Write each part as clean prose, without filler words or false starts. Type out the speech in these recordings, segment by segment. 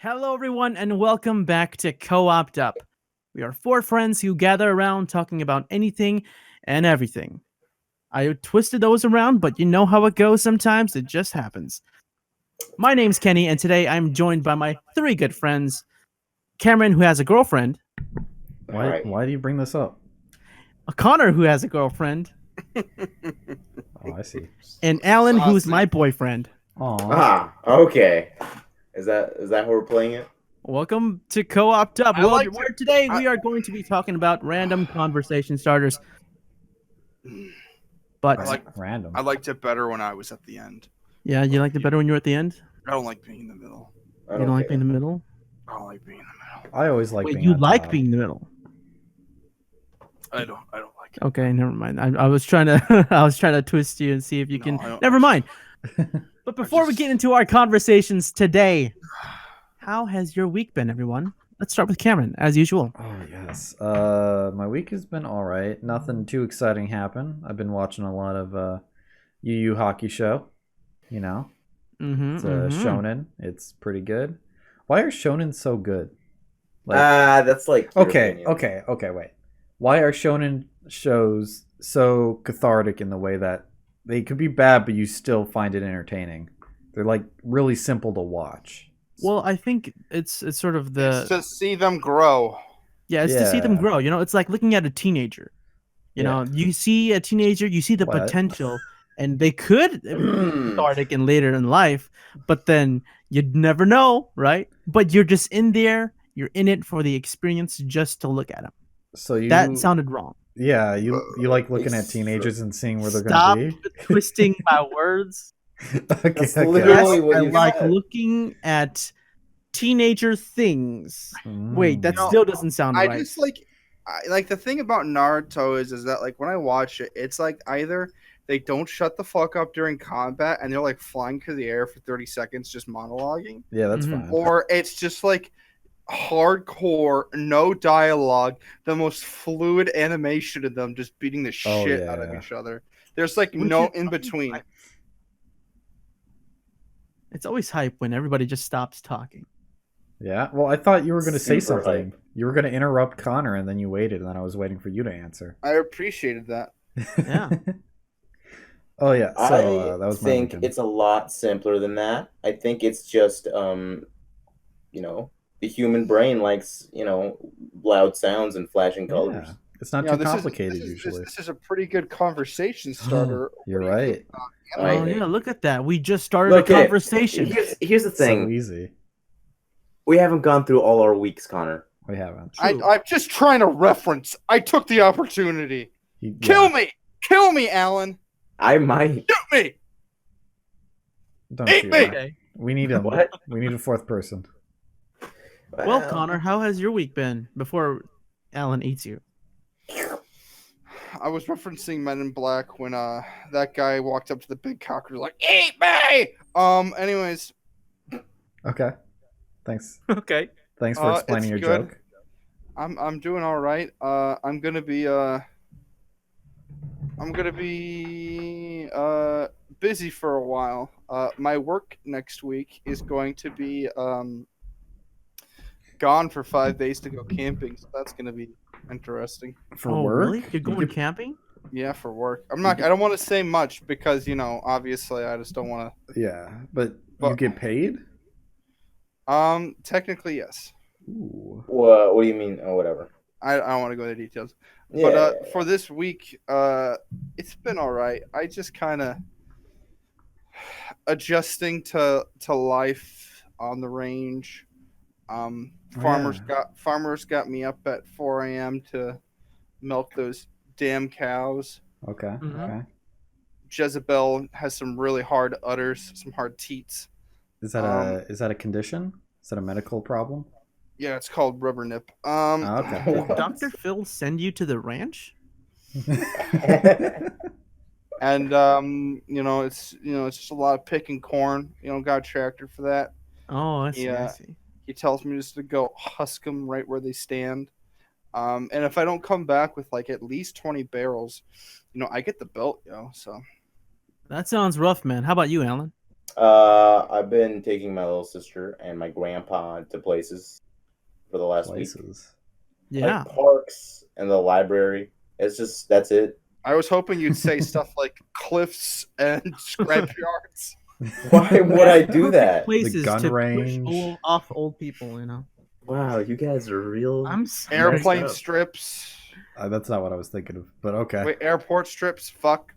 Hello, everyone, and welcome back to Co-oped Up. We are four friends who gather around talking about anything and everything. I twisted those around, but you know how it goes sometimes. It just happens. My name's Kenny, and today I'm joined by my three good friends Cameron, who has a girlfriend, Why? Right. Why do you bring this up? Connor, who has a girlfriend, Oh, I see. and Alan, who's my boyfriend. Aw. Okay. Is that how we're playing it? Welcome to Co-oped Up. I like to- Today we are going to be talking about random conversation starters. But Random. I liked it better when I was at the end. yeah, you liked it better when you were at the end? I don't like being in the middle. You don't like being in the middle? I don't like being in the middle. I always like Wait, being you on like top. being in the middle? I don't like it. Okay, never mind. I was trying to I was trying to twist you and see if you No, can. I don't- Never mind. But before we just- get into our conversations today, how has your week been, everyone? Let's start with Cameron, as usual. Oh yes. My week has been all right. Nothing too exciting happened. I've been watching a lot of Yu Yu Hockey Show. You know, Mm-hmm, it's a shonen. It's pretty good. Why are shonen so good? That's like your okay, opinion. okay. Wait. Why are shonen shows so cathartic in the way that they could be bad, but you still find it entertaining? They're like really simple to watch. Well, I think it's sort of the It's to see them grow. it's to see them Yeah. grow. You know, it's like looking at a teenager. You know, you see a teenager, you see the What? potential, and they could be cathartic and later in life, but then you'd never know, right? But you're just in there, you're in it for the experience just to look at them. So you That sounded wrong. Yeah, you like looking at It's teenagers and seeing where they're Stop going to be. twisting my words. Okay, That's okay. literally what I you like said. looking at teenager things. Wait, that No, still doesn't sound I right. just like the thing about Naruto is that like when I watch it, it's like either they don't shut the fuck up during combat and they're like flying through the air for 30 seconds just monologuing, Yeah, that's Mhm. fine. or it's just like hardcore, no dialogue, the most fluid animation of them just beating the Oh, shit out of yeah. each other. There's like Which no is in fucking between. hype. It's always hype when everybody just stops talking. Yeah. Well, I thought you were going to say Super something. hype. You were going to interrupt Connor, and then you waited, and then I was waiting for you to answer. I appreciated that. Yeah. Oh yeah. So I that was my think weekend. it's a lot simpler than that. I think it's just the human brain likes, loud sounds and flashing colors. Yeah. It's not You know, too this is- complicated this is, usually. This is a pretty good conversation starter. You're What do you right. think about Oh anime? Right. yeah, look at that. We just started Look, a okay, conversation. Here's the So thing. easy. We haven't gone through all our weeks, Connor. We haven't. True. I'm just trying to reference. I took the opportunity. Kill me, Alan. I might. Shoot me. Don't Eat shoot me! me. Okay. We need him. What? We need a fourth person. Well, Connor, how has your week been before Alan eats you? I was referencing Men in Black when that guy walked up to the big cock and was like, "Eat me!" Anyways, Okay. Thanks. Okay. Thanks for explaining your it's good. joke. I'm doing all right. I'm gonna be busy for a while. My work next week is going to be gone for 5 days to go camping, so that's gonna be interesting. For Oh, work? really? You're going could- camping? Yeah, for work. I don't want to say much because obviously I just don't want Yeah, but you But- get paid? to. Technically, yes. Ooh. What do you mean? Oh, whatever. I don't want to go into details. Yeah. But for this week, it's been all right. I just kind of adjusting to life on the range. Farmers got me up at 4 a.m. to milk those damn cows. Okay. Mhm. Okay. Jezebel has some really hard udders, some hard teats. Is that a condition? Is that a medical problem? Yeah, it's called rubber nip. Oh, okay. Did Dr. Phil send you to the ranch? And it's just a lot of picking corn. Got a tractor for that. Oh, I see. I Yeah. see. He tells me just to go husk them right where they stand. And if I don't come back with like at least 20 barrels, I get the belt, So That sounds rough, man. How about you, Alan? I've been taking my little sister and my grandpa to places for the last week, Places. Yeah. like parks and the library. It's just that's it. I was hoping you'd say stuff like cliffs and scrapyards. Why would I do Perfect that? Places gun to push range. off old people, you know. Wow, you guys are real. I'm Airplane up. strips. That's not what I was thinking of, but okay. Wait, airport strips. Fuck.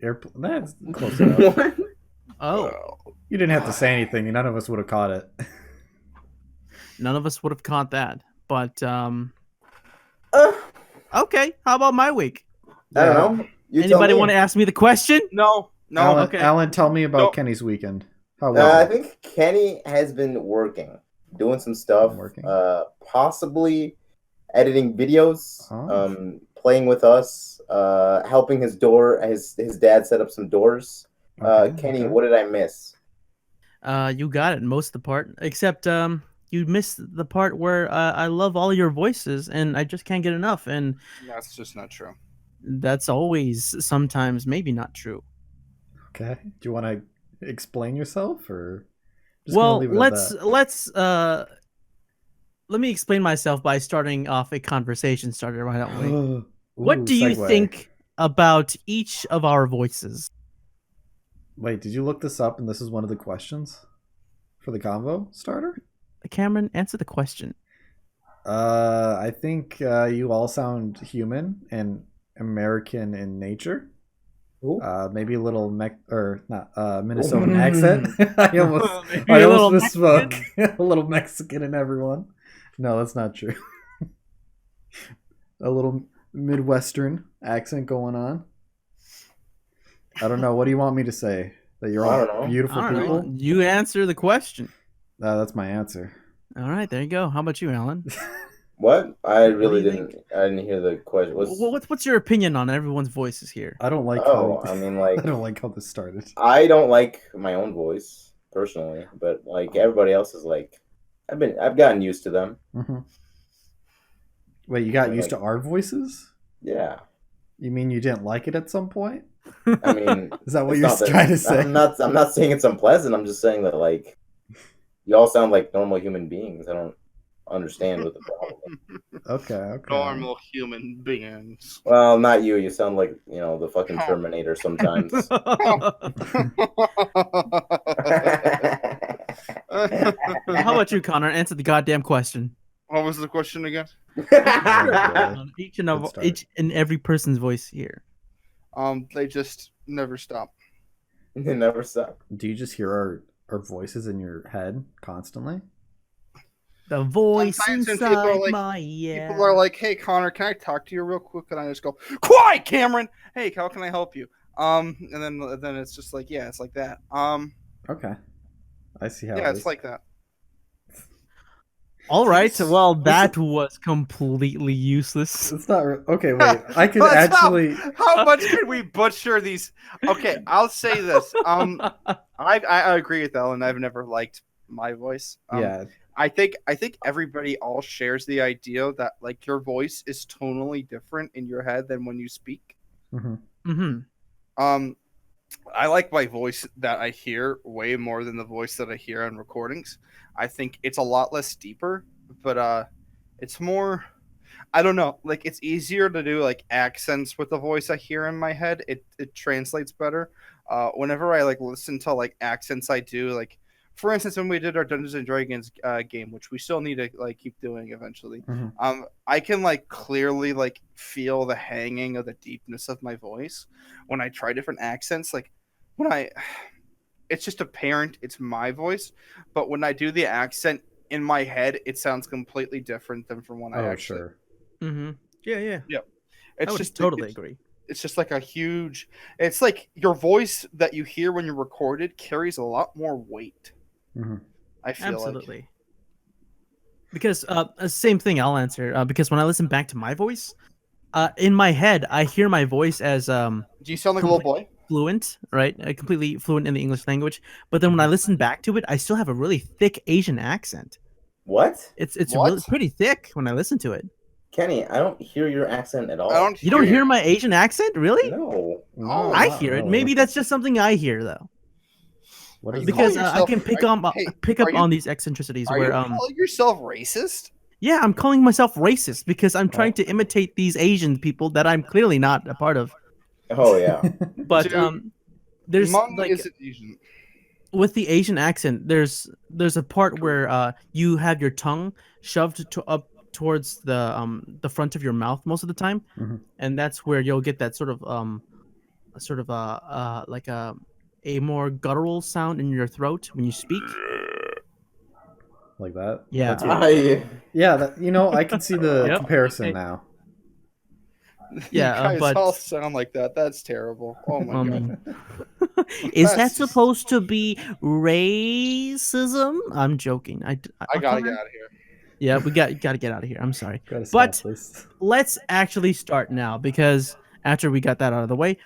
That's close enough. What? Oh, You didn't have to say anything. None of us would have caught it. none of us would have caught that. But Uh, okay, how about my week? I don't know. You tell Anybody me. want to ask me the question? No. No. Alan, okay. Alan, tell me about No. Kenny's weekend. How was I it? think Kenny has been working, doing some stuff. Working. Possibly editing videos. Oh. Playing with us. Helping his dad set up some doors. Okay, Kenny, okay. what did I miss? You got it most of the part, except you missed the part where I love all your voices and I just can't get enough, and That's just not true. that's always sometimes maybe not true. Okay. Do you want to explain yourself, or just gonna Well, leave it at let's let me explain myself by starting off a conversation starter. Why don't we? that? What Ooh, do you segue. think about each of our voices? Wait, did you look this up? And this is one of the questions for the convo starter. Cameron, answer the question. I think you all sound human and American in nature. Ooh. Maybe a little Minnesotan accent. I almost Maybe I a little almost misspoke. A little Mexican in everyone. No, that's not true. A little Midwestern accent going on. I don't know. What do you want me to say? That you're I don't all know. beautiful I don't people? know. You answer the question. That's my answer. All right, there you go. How about you, Alan? What? I What do really you didn't. I didn't hear the question. What's your opinion on everyone's voices here? I don't like Oh, how I mean, like, I don't like how this started. I don't like my own voice personally, but like everybody else is like, I've gotten used to them. Mm-hmm. Wait, you got used to our voices? Yeah. You mean you didn't like it at some point? I mean, Is that what it's you're not that- trying to say? I'm not saying it's unpleasant. I'm just saying that like, you all sound like normal human beings. I don't understand what the problem is. Okay. Normal human beings. Well, not you. You sound like, the fucking Terminator sometimes. How about you, Connor? Answer the goddamn question. What was the question again? On each and Good start. each and every person's voice here. They just never stop. They never stop. Do you just hear our voices in your head constantly? The voice Sometimes when inside people are like- my People are like, "Hey, Connor, can I talk to you real quick?" And I just go, "Quiet, Cameron. Hey, how can I help you?" And then it's just like, yeah, it's like that. Okay. I see how Yeah, it it's is. like that. All right. Well, Listen- that was completely useless. It's not okay. Wait, I could Let's actually. How much can we butcher these? Okay, I'll say this. I agree with Ellen. I've never liked my voice. Yeah. I think everybody all shares the idea that like your voice is tonally different in your head than when you speak. Mm-hmm. I like my voice that I hear way more than the voice that I hear on recordings. I think it's a lot less deeper, but it's more. I don't know. Like it's easier to do like accents with the voice I hear in my head. It translates better. Whenever I like listen to like accents I do, like for instance when we did our Dungeons and Dragons game, which we still need to like keep doing eventually. Mm-hmm. I can like clearly like feel the hanging of the deepness of my voice when I try different accents. Like when it's just apparent it's my voice, but when I do the accent in my head, it sounds completely different than from when I actually. Sure. Mm-hmm. Yeah. It's I would just totally it's, agree. It's just like a huge. It's like your voice that you hear when you're recorded carries a lot more weight. Mm-hmm. I feel Absolutely. Because same thing. I'll answer. Because when I listen back to my voice, in my head, I hear my voice as like. Do you sound like a little boy? fluent, right? Completely fluent in the English language. But then when I listen back to it, I still have a really thick Asian accent. What? It's What? really pretty thick when I listen to it. Kenny, I don't hear your accent at all. You don't hear my Asian accent, really? No. Oh, I hear it. Maybe that's just something I hear, though. What Are is you that? because calling I yourself- can pick are- on hey, pick up are you- on these eccentricities Are where you calling yourself racist? yeah, I'm calling myself racist because I'm trying Oh. to imitate these Asian people that I'm clearly not a part of. Oh yeah. But Dude, there's Mom like isn't Asian. with the Asian accent, there's a part where you have your tongue shoved to up towards the front of your mouth most of the time, Mhm. and that's where you'll get that sort of like a more guttural sound in your throat when you speak. Like that. Yeah. That's what, I, yeah. That, I can see the Yep. comparison Okay. now. Yeah, you guys but all sound like that. That's terrible. Oh my god. um, is that That's just- supposed to be racism? I'm joking. I gotta get out of here. Yeah, we got to get out of here. I'm sorry. Gotta But stop this. let's actually start now because after we got that out of the way,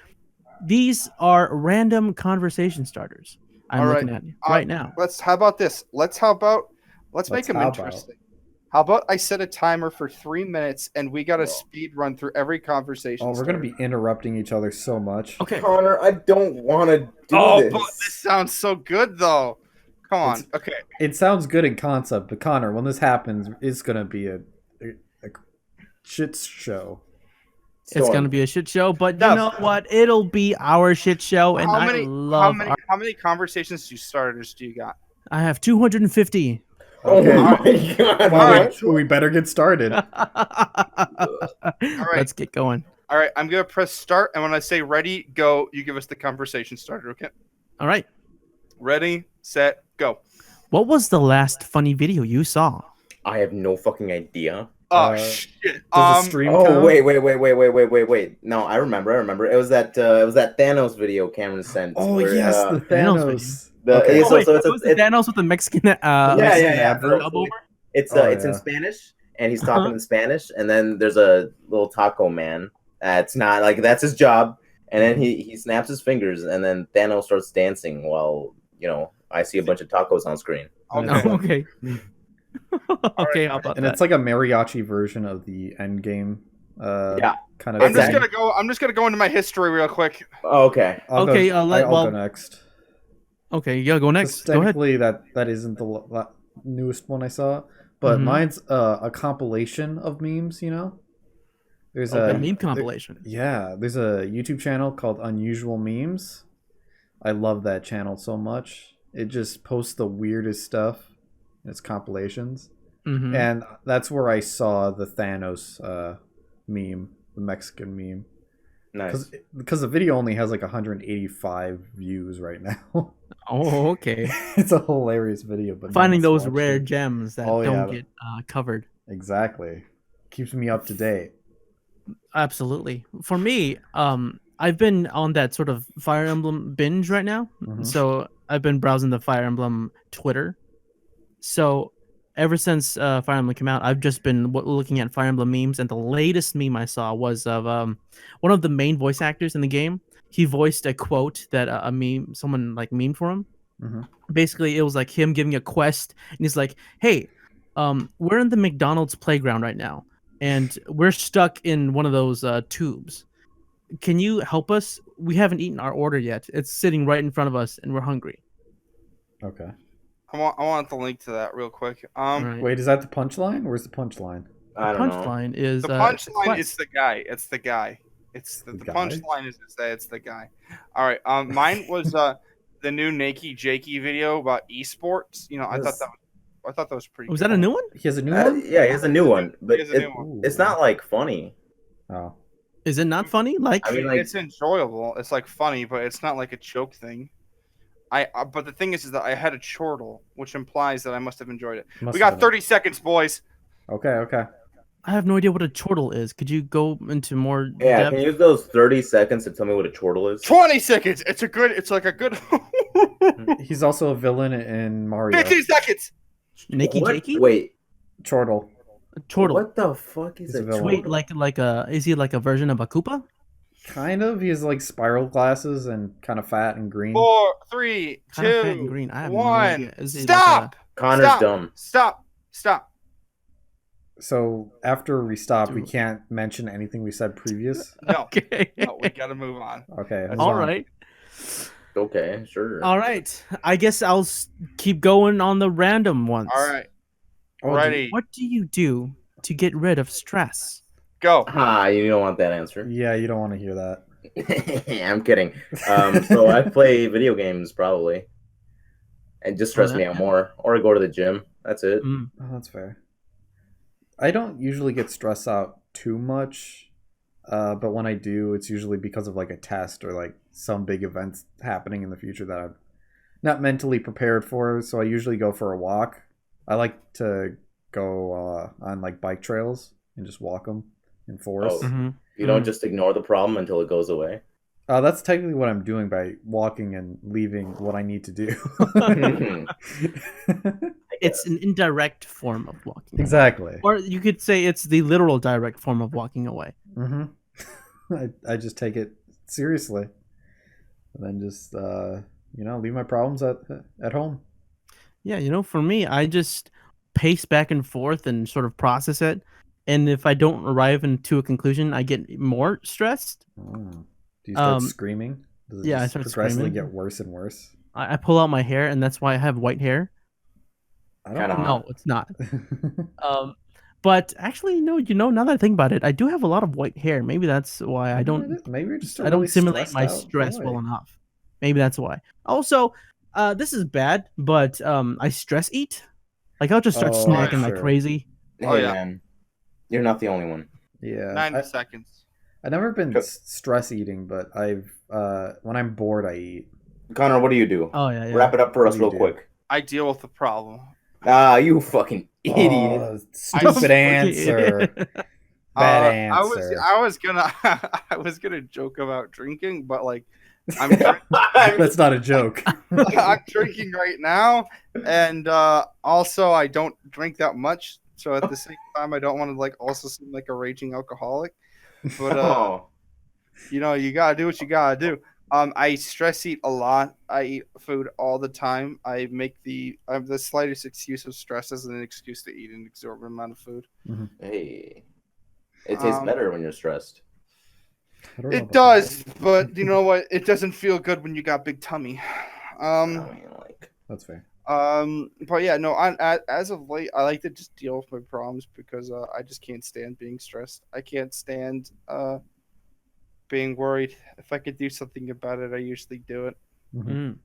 these are random conversation starters. I'm All looking right. at you right now. How about this? Let's make Let's them how about? interesting. How about I set a timer for 3 minutes and we got to speed run through every conversation. Oh, we're gonna be interrupting each other so much. Okay. Connor, I don't want to do Oh, this. but this sounds so good though. Come on. Okay. It sounds good in concept, but Connor, when this happens, it's gonna be a shit show. It's Storm. gonna be a shit show, but you Yes. know what? It'll be our shit show, and How I many love. how many conversations do starters do you got? I have 250. Oh Okay. my god. Well, Alright. we better get started. Let's get going. All right, I'm going to press start and when I say ready, go, you give us the conversation starter, okay? All right. Ready, set, go. What was the last funny video you saw? I have no fucking idea. Oh Uh, shit. Does the stream Oh count? wait. No, I remember. It was that Thanos video Cameron sent. Oh where, yes, the Thanos Thanos. Okay. Oh, So wait, it's it was it's Thanos with the Mexican. Mexican advert. dub over? It's Oh, it's yeah. in Spanish, and he's talking in Spanish, and then there's a little taco man. That's not like that's his job, and then he snaps his fingers, and then Thanos starts dancing while I see a bunch of tacos on screen. Oh, okay. Okay, how about And that? it's like a mariachi version of the end game. Yeah. Kind of. I'm just Exactly. going to go into my history real quick. Oh, okay. Okay, I'll well- go next. Okay, you gotta go next. Just Go ahead. technically, that isn't the newest one I saw, but Mhm. mine's a compilation of memes. There's A a meme compilation. Yeah, there's a YouTube channel called Unusual Memes. I love that channel so much. It just posts the weirdest stuff. It's compilations, Mhm. and that's where I saw the Thanos meme, the Mexican meme, Nice. because the video only has like 185 views right now. Oh, okay. It's a hilarious video, but no Finding one's those watched rare it. gems that Oh, don't yeah. get covered. Exactly. Keeps me up to date. Absolutely. For me, I've been on that sort of Fire Emblem binge right now. Mhm. So I've been browsing the Fire Emblem Twitter. So ever since Fire Emblem came out, I've just been looking at Fire Emblem memes, and the latest meme I saw was of one of the main voice actors in the game. He voiced a quote that a meme, someone like memed for him. Mhm. Basically, it was like him giving a quest, and he's like, "Hey, we're in the McDonald's playground right now, and we're stuck in one of those tubes. Can you help us? We haven't eaten our order yet. It's sitting right in front of us, and we're hungry." Okay. I want the link to that real quick. All right. Wait, is that the punchline? Where's the punchline? I don't know. Punchline is The punchline quest. is the guy. It's the guy. It's the guy? punchline is it's the guy. All right. Mine was the new Nakey Jakey video about esports. I thought that was pretty. Was cool. that a new one? He has a new one? Yeah, he has a new one, but He has a new one. Ooh. it's not like funny. Oh. Is it not funny? Like, I mean, like- it's enjoyable. It's like funny, but it's not like a choke thing. But the thing is that I had a chortle, which implies that I must have enjoyed it. Must We have got been 30 seconds, boys. Okay. I have no idea what a chortle is. Could you go into more Yeah, depth? can you use those 30 seconds to tell me what a chortle is? 20 seconds. It's like a good. He's also a villain in Mario. 15 seconds. Nikki What? Jakey? Wait, Chortle. Chortle. what the fuck is He's a a villain. Wait, chortle? is he like a version of a Koopa? Kind of. He has like spiral glasses and kind of fat and green. 4, 3, Kind of fat 2, and green. I have no 1. idea. Is he Stop. Connor's Stop. dumb. Stop. So after we stop, we Dude. can't mention anything we said previous. No. Okay. No, we gotta move on. Okay. That's hold All on. right. Okay, sure. All right. I guess I'll keep going on the random ones. All right, Oh, ready, What do you do to get rid of stress? go. You don't want that answer. Yeah, you don't want to hear that. I'm kidding. So I play video games probably, and just stress me out more, or go to the gym. That's it. Mm. Oh, that's fair. I don't usually get stressed out too much, but when I do, it's usually because of like a test or like some big events happening in the future that I'm not mentally prepared for. So I usually go for a walk. I like to go on like bike trails and just walk them in forests. Oh. Mm-hmm. You don't just ignore the problem until it goes away. That's technically what I'm doing by walking and leaving what I need to do. It's an indirect form of walking. Exactly. Or you could say it's the literal direct form of walking away. Mm-hmm. I just take it seriously, and then just leave my problems at home. Yeah, for me, I just pace back and forth and sort of process it. And if I don't arrive into a conclusion, I get more stressed. Oh. Do you start Um, screaming? Does it yeah, I just start progressively screaming. get worse and worse? I pull out my hair, and that's why I have white hair. I Kinda don't hot. No, it's not. But actually, no. Now that I think about it, I do have a lot of white hair. Maybe that's why I don't. Maybe you're just a I don't really simulate stressed my out stress boy. well enough. Maybe that's why. Also, this is bad, but I stress eat. Like I'll just start Oh, snacking like sure. crazy. Hey Oh, yeah. man, you're not the only one. Yeah, 90 seconds. I've never been Go- stress eating, but I've when I'm bored, I eat. Connor, what do you do? Oh yeah. Wrap it up for What us do you real do? quick. I deal with the problem. You fucking idiot. Oh, stupid answer. Bad answer. I was gonna I was gonna joke about drinking, but like I'm drink- That's not a joke. I'm drinking right now, and also I don't drink that much. So at the same time, I don't want to like also seem like a raging alcoholic. But Oh. you gotta do what you gotta do. I stress eat a lot. I eat food all the time. I have the slightest excuse of stress as an excuse to eat an exorbitant amount of food. Hey. It tastes better when you're stressed. I don't know It about does, but you know what? It doesn't feel good when you got big tummy. I mean, like, That's fair. But yeah, no. As of late, I like to just deal with my problems because I just can't stand being stressed. I can't stand being worried. If I could do something about it, I usually do it. Mm.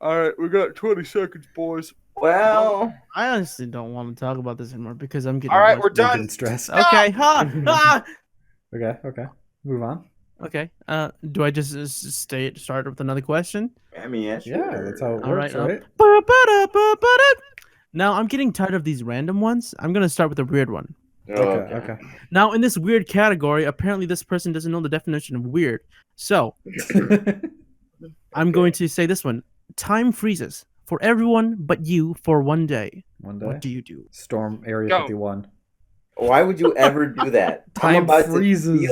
All right, we got 20 seconds, boys. well, I honestly don't want to talk about this anymore because I'm getting. All right, worse. we're You're done. getting stressed. Okay. Ha! Okay. Move on. Okay. Do I just start with another question? I mean, yeah, sure. Yeah, that's how it All works, right. right? Now I'm getting tired of these random ones. I'm gonna start with a weird one. Okay. Now in this weird category, apparently this person doesn't know the definition of weird. So I'm going to say this one: time freezes for everyone but you for one day. One day. What do you do? Storm Area Go. 51. Why would you ever do that? Time freezes.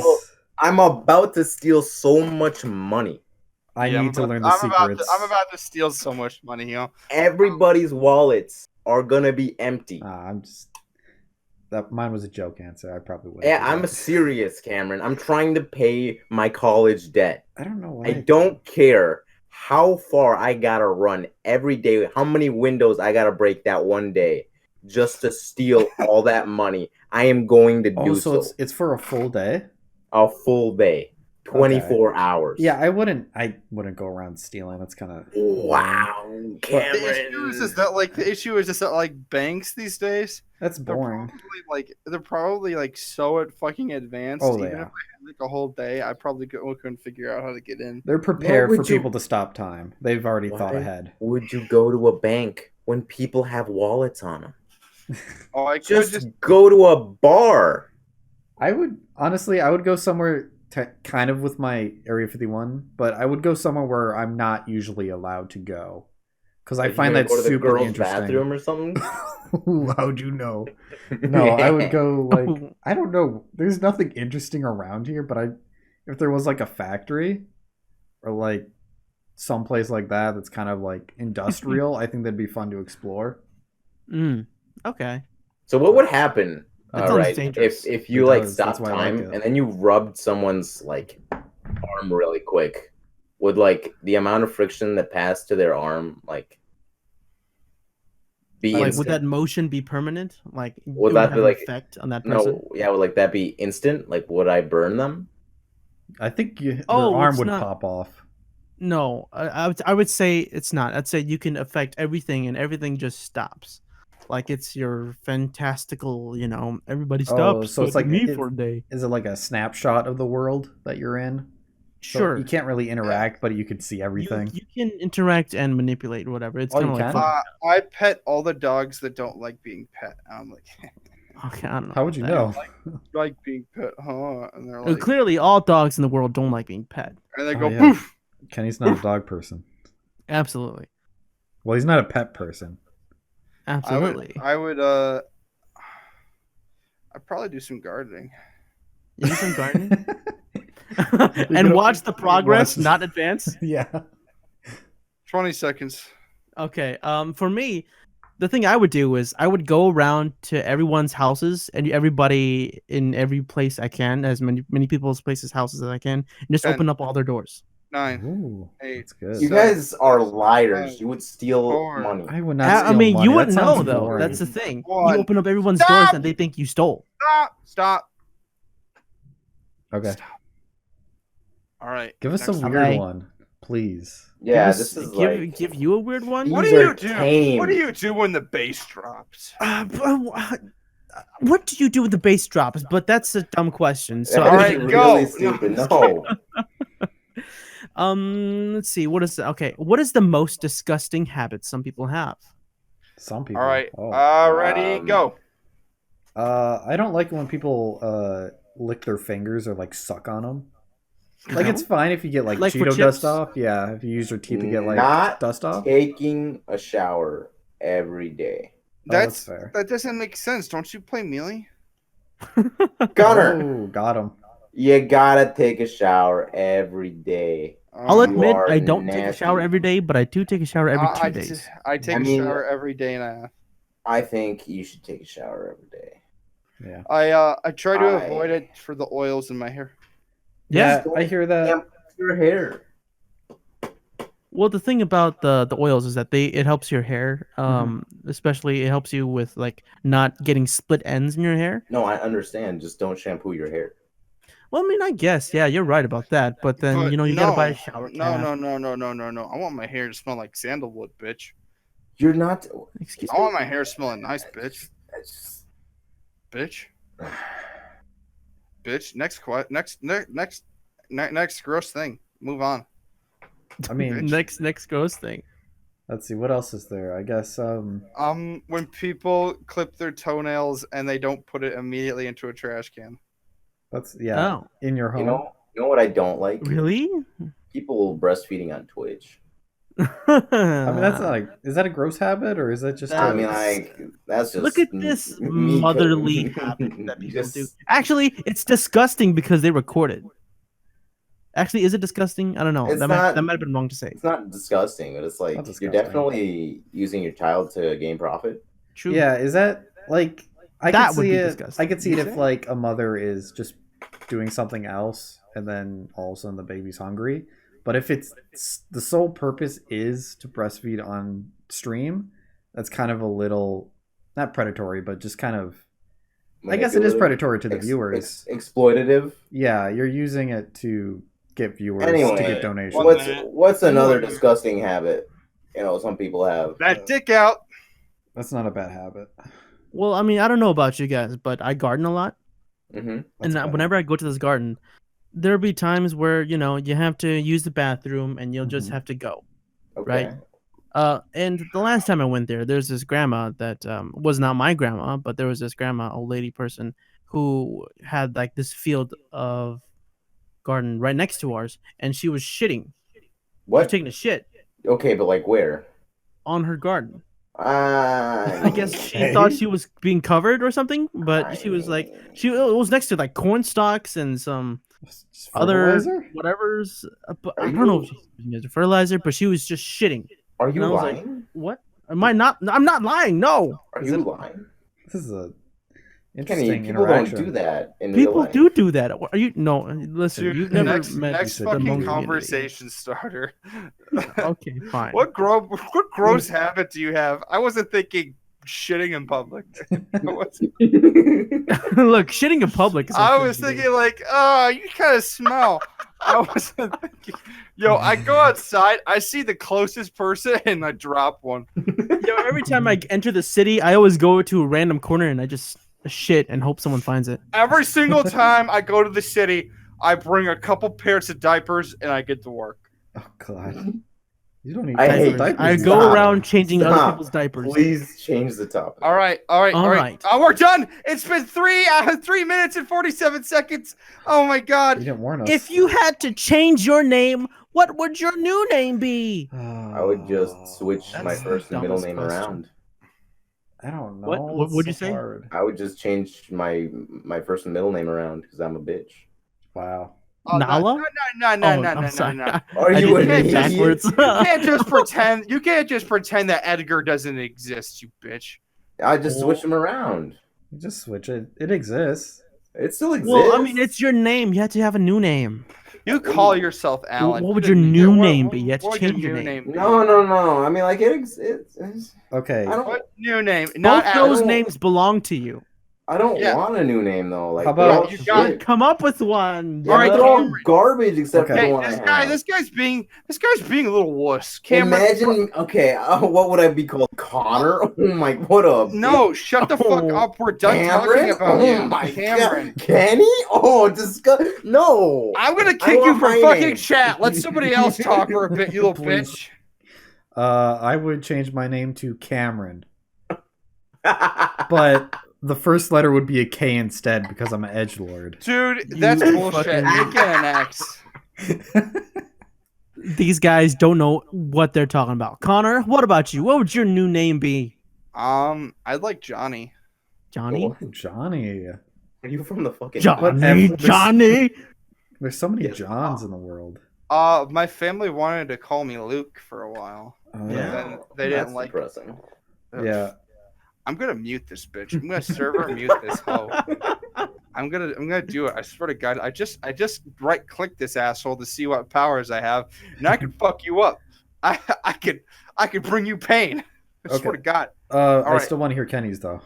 I'm about to steal so much money. I Yeah, need to learn the I'm secrets. about to steal so much money, Everybody's wallets are gonna be empty. I'm just. That mine was a joke answer. I probably would. Yeah, I'm serious, Cameron. I'm trying to pay my college debt. I don't know why. I don't care how far I gotta run every day, how many windows I gotta break that one day just to steal all that money. I am going to do so so. it's for a full day. A full day, 24 hours. Yeah, I wouldn't go around stealing. That's kind of Wow, Cameron. The issue is just that like banks these days, That's boring. they're probably like so fucking advanced. Oh, Even they if I are. had like a whole day, I probably couldn't figure out how to get in. They're prepared Why for would you- people to stop time. They've already thought Why ahead. would you go to a bank when people have wallets on them? Oh, I could Just go to a bar. I would go somewhere kind of with my Area 51, but I would go somewhere where I'm not usually allowed to go because I Like, find you're that gonna go to the super girls' interesting. bathroom or something. How'd you know? No, I would go like I don't know. There's nothing interesting around here, but if there was like a factory or like someplace like that that's kind of like industrial, I think that'd be fun to explor. Okay. So what would happen? That sounds Right, dangerous. if you It like does, that's stopped why I like time it. and then you rubbed someone's like arm really quick, would like the amount of friction that passed to their arm like be Like, instant? would that motion be permanent? Like, Would it that would be have like- an effect on that person? No, yeah, would like that be instant? Like, would I burn them? I think your Oh, arm it's would not- pop off. No, I would say it's not. I'd say you can affect everything, and everything just stops. Like, it's your fantastical, everybody stops. so it's like me for a day. Is it like a snapshot of the world that you're in? So Sure. you can't really interact, but you can see everything. You can interact and manipulate whatever. It's Oh, kind you of like can? fun. I pet all the dogs that don't like being pet. I'm like, Okay, I don't know. How would you about know? like being pet, huh? And they're that. like, Clearly, all dogs in the world don't like being pet. and they Oh, go yeah. poof. Kenny's not a dog person. Absolutely. Well, he's not a pet person. Absolutely. I would I'd probably do some gardening. You do some gardening You're and gonna watch the progress, watch- not advance. Yeah. 20 seconds. Okay. For me, the thing I would do is I would go around to everyone's houses and everybody in every place I can, as many people's places, houses as I can, and just 10. open up all their doors. 9. Ooh, Eight. that's good. You guys are liars. You would steal Four. money. I would not. I steal mean, money. you That wouldn't know sounds though. boring. That's the thing. One. You open up everyone's Stop! doors and they think you stole. Stop. Okay. Stop. All right. Give us a next weird Okay. one, please. Yeah, Give this us- is give, like give you a weird one. These What do are you do? tame. What do you do when the bass drops? What do you do with the bass drops? But that's a dumb question. So That All is right, really go. stupid. No, No. let's see. What is the most disgusting habit some people have? Some people. All right. Oh. Ready, Um, go. I don't like when people lick their fingers or like suck on them. Like it's fine if you get like Like for Cheeto chips? dust off. Yeah, if you use your teeth to get like Not dust off. Taking a shower every day. That's fair. That doesn't make sense. Don't you play Melee? Gunner, Oh, got him. you gotta take a shower every day. I'll You admit are I don't take a nasty. shower every day, but I do take a shower every 2 days. I take I a mean- shower every day and a half. I think you should take a shower every day. Yeah. I try to I- avoid it for the oils in my hair. Yeah. I hear that. Damn, your hair. Well, the thing about the oils is that it helps your hair. Especially it helps you with like not getting split ends in your hair. No, I understand. Just don't shampoo your hair. Well, I mean, I guess yeah, you're right about that. But then But you gotta buy a shower No, cap. no. I want my hair to smell like sandalwood, bitch. You're not. Excuse I me. want my hair smelling nice, bitch. That's- Bitch. Bitch. Next gross thing. Move on. I mean, Next ghost thing. let's see what else is there. I guess When people clip their toenails and they don't put it immediately into a trash can. that's yeah Oh, in your home. You know what I don't like? really? People breastfeeding on Twitch. I mean, that's not like. Is that a gross habit or is that just? I I mean, like that's just. Look at this me motherly cooking. habit that people Just- do. Actually, it's disgusting because they record it. Actually, is it disgusting? I don't know. It's That not- might have been wrong to say. It's not disgusting, but it's like Not you're disgusting. definitely using your child to gain profit. True. Yeah, is that like? I That could would see be it. disgusting. I could see You it if say? like a mother is just doing something else and then all of a sudden the baby's hungry. But if it's the sole purpose is to breastfeed on stream, that's kind of a little not predatory, but just kind of. I guess it is Manipulative, predatory to the viewers. Exploitative. Yeah, you're using it to get viewers to Anyway, get donations. What's another disgusting habit? Some people have. That dick out. That's not a bad habit. Well, I mean, I don't know about you guys, but I garden a lot, hmm That's bad. whenever I go to this garden, there'll be times where you have to use the bathroom and you'll just Mhm. have to go. Okay. Right. And the last time I went there's this grandma that was not my grandma, but there was this grandma, old lady person, who had like this field of garden right next to ours, and she was shitting. She was What? taking a shit Okay, but like where? on her garden. I I guess she thought she was being covered or something, but she was like, it was next to like corn stalks and some Just other fertilizer? whatever's. But Are I don't know you- if she's using it as a fertilizer, but she was just shitting. Are you and I was like, lying? What? Am I not? I'm not lying. No. Are Is you it- lying? This is a Interesting people don't interaction. do that in real People life. do that. Are you? No, listen. Dude, You've never next met You said the fucking monk you- community. conversation starter. Okay, fine. What gross habit do you have? I wasn't thinking shitting in public. I wasn't- Look, shitting in public. Is I okay, was dude. thinking like, oh, you kind of smell. I wasn't thinking. Yo, I go outside, I see the closest person, and I drop one. Yo, every time I enter the city, I always go to a random corner and I just shit and hope someone finds it. Every single time I go to the city, I bring a couple pairs of diapers and I get to work. Oh God. You don't need I tons hate of diapers. I you go got. around changing other Stop. people's diapers. Please change the topic. All right. All right. Oh, we're done. It's been 3 minutes and 47 seconds. Oh my You god. didn't warn us. If you had to change your name, what would your new name be? I would just switch That's my the first and middle dumbest name question. around. I don't know. What It's would you so say? hard. I would just change my first and middle name around because I'm a bitch. Wow. Oh, Nala? No. I'm sorry. Are I you did an it idiot? backwards. You can't just pretend. You can't just pretend that Edgar doesn't exist, you bitch. I just switch them around. You just switch it. It exists. It still exists. Well, I mean, it's your name. You had to have a new name. You call yourself Alan. What would You your didn't- new what- name what- be? You had to what would change your new name. be? No. I mean, like it exists. Okay. I don't. What new name? Both Not those Alan. names belong to you. I don't Yeah. want a new name though. Like How about- they're all You got- shit. Come up with one. Yeah, All right, they're all Cameron. garbage except for Okay. the Hey, one I have. this guy's being a little wuss. Cameron, Imagine, okay, what would I be called? Connor? Oh my, what a no, shut the fuck Oh, up. We're done Cameron? talking about Oh you, my Cameron. God. Kenny? Oh, disgust. No. I'm gonna I kick you want from my fucking name. chat. Let somebody else talk for a bit, you little Please. bitch. I would change my name to Cameron, but the first letter would be a K instead because I'm an edgelord. Dude, that's You bullshit. fucking- Make it an X. These guys don't know what they're talking about. Connor, what about you? What would your new name be? I'd like Johnny. Johnny? Oh, Johnny. Are you from the fucking Johnny? But- Johnny? There's so many Yes. Johns in the world. My family wanted to call me Luke for a while. Oh, Yeah. Then they didn't That's like- depressing. Yeah. I'm gonna mute this bitch. I'm gonna server mute this hoe. I'm gonna do it. I swear to God. I just right click this asshole to see what powers I have, and I can fuck you up. I could bring you pain. I swear Okay. to God. I right. still want to hear Kenny's though.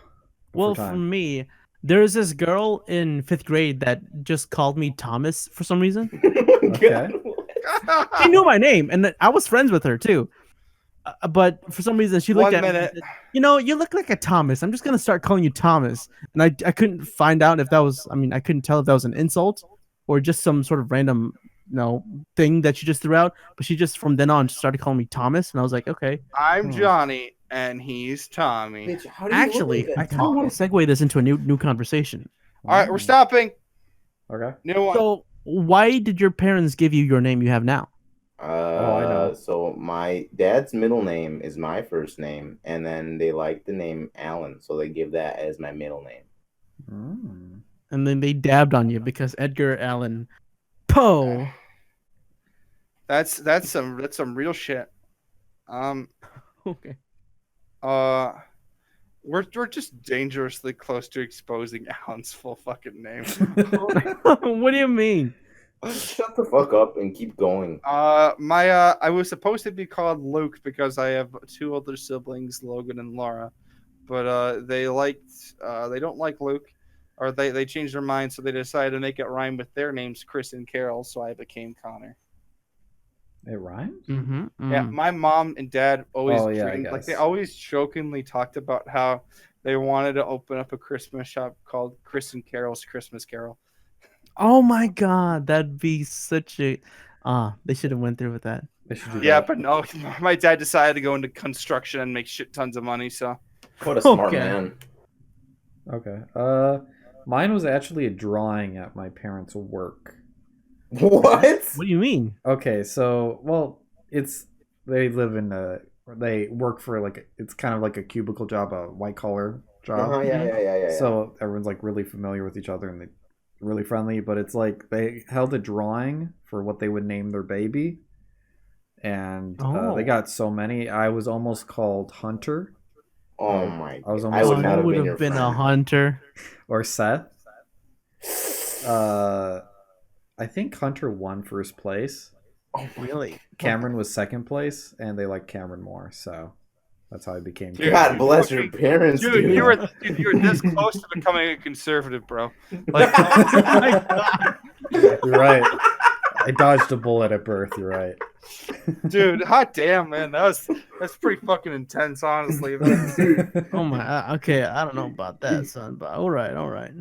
Well, for for time. me, there's this girl in 5th grade that just called me Thomas for some reason. Okay. She knew my name, and I was friends with her too. But for some reason, she looked 1 at me and minute. said, you know, you look like a Thomas. I'm just going to start calling you Thomas. And I couldn't find out if that was, I couldn't tell if that was an insult or just some sort of random, thing that she just threw out. But she just, from then on, just started calling me Thomas. And I was like, okay. I'm Johnny, and he's Tommy. Bitch, how do you look Actually, like I that, kind of want to segue this into a new conversation. All right, we're stopping. Okay. New one. So why did your parents give you your name you have now? I know. So my dad's middle name is my first name, and then they like the name Alan, so they give that as my middle name. Mm. And then they dabbed on you because Edgar Allan Poe. That's some real shit. Okay. We're just dangerously close to exposing Alan's full fucking name. What do you mean? Shut the fuck up and keep going. I was supposed to be called Luke because I have 2 older siblings, Logan and Laura, but they don't like Luke, or they changed their mind, so they decided to make it rhyme with their names, Chris and Carol. So I became Connor. It rhymes? Mm-hmm. Yeah, my mom and dad always Oh, yeah, I dreamed, like they guess. always jokingly talked about how they wanted to open up a Christmas shop called Chris and Carol's Christmas Carol. Oh my god, that'd be such a. They should have went through with that. They should do Yeah, that. but no, my dad decided to go into construction and make shit tons of money. So What a smart Okay. man. Okay. Mine was actually a drawing at my parents' work. What? What do you mean? Okay, so they live in they work for it's kind of like a cubicle job, a white collar job. Yeah. So everyone's like really familiar with each other and they're really friendly, but it's like they held a drawing for what they would name their baby. And Oh. they got so many. I was almost called Hunter. Oh my! I was God. almost I would Oh, not you have would been have your been a friend. hunter. Or Seth. Uh, I think Hunter won first place. Really? Cameron was second place, and they like Cameron more, so that's how I became. Dude, God Cameron. bless your parents, Dude, dude. you were this close to becoming a conservative, bro. Like, Oh my god. You're right. I dodged a bullet at birth. You're right. dude, hot damn, man, that's pretty fucking intense, honestly. Oh my. Okay, I don't know about that, son. But all right, all right.